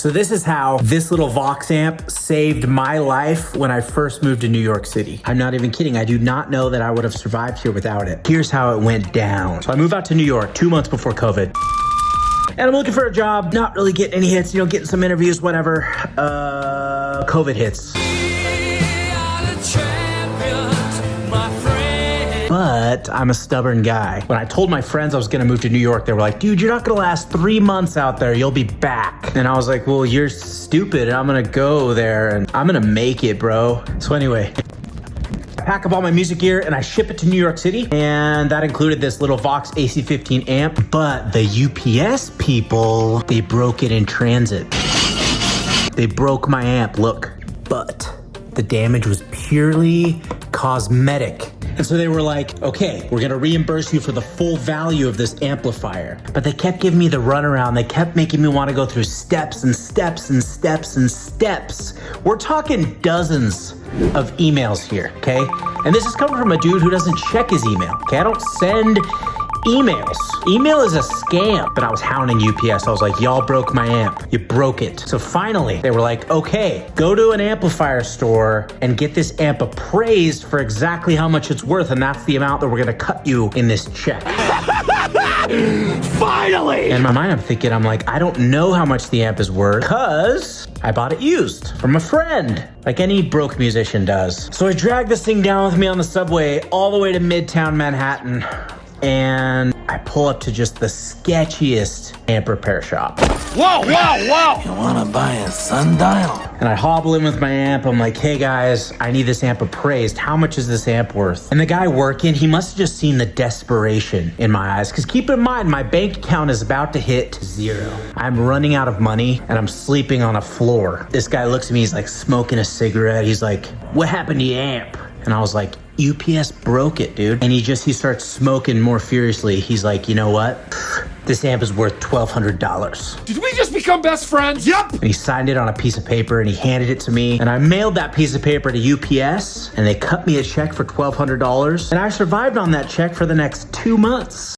So this is how this little Vox amp saved my life when I first moved to New York City. I'm not even kidding. I do not know that I would have survived here without it. Here's how it went down. So I moved out to New York 2 months before COVID. And I'm looking for a job, not really getting any hits, getting some interviews, whatever. COVID hits. But I'm a stubborn guy. When I told my friends I was gonna move to New York, they were like, dude, you're not gonna last 3 months out there, you'll be back. And I was like, well, you're stupid, and I'm gonna go there, and I'm gonna make it, bro. So anyway, I pack up all my music gear and I ship it to New York City, and that included this little Vox AC15 amp, but the UPS people, they broke it in transit. They broke my amp, look. But the damage was purely cosmetic. And so they were like, okay, we're gonna reimburse you for the full value of this amplifier. But they kept giving me the runaround. They kept making me wanna go through steps and steps and steps and steps. We're talking dozens of emails here, okay? And this is coming from a dude who doesn't check his email, okay? I don't send emails. Email is a scam. But I was hounding UPS. I was like, y'all broke my amp. You broke it. So finally, they were like, okay, go to an amplifier store and get this amp appraised for exactly how much it's worth, and that's the amount that we're gonna cut you in this check. Finally! In my mind, I'm like, I don't know how much the amp is worth, because I bought it used from a friend, like any broke musician does. So I dragged this thing down with me on the subway all the way to Midtown Manhattan, and I pull up to just the sketchiest amp repair shop. Whoa, whoa, whoa! You wanna buy a sundial? And I hobble in with my amp. I'm like, hey guys, I need this amp appraised. How much is this amp worth? And the guy working, he must have just seen the desperation in my eyes. Because keep in mind, my bank account is about to hit 0. I'm running out of money and I'm sleeping on a floor. This guy looks at me, he's like smoking a cigarette. He's like, what happened to your amp? And I was like, UPS broke it, dude. And he starts smoking more furiously. He's like, you know what? This amp is worth $1,200. Did we just become best friends? Yep. And he signed it on a piece of paper and he handed it to me. And I mailed that piece of paper to UPS and they cut me a check for $1,200. And I survived on that check for the next 2 months.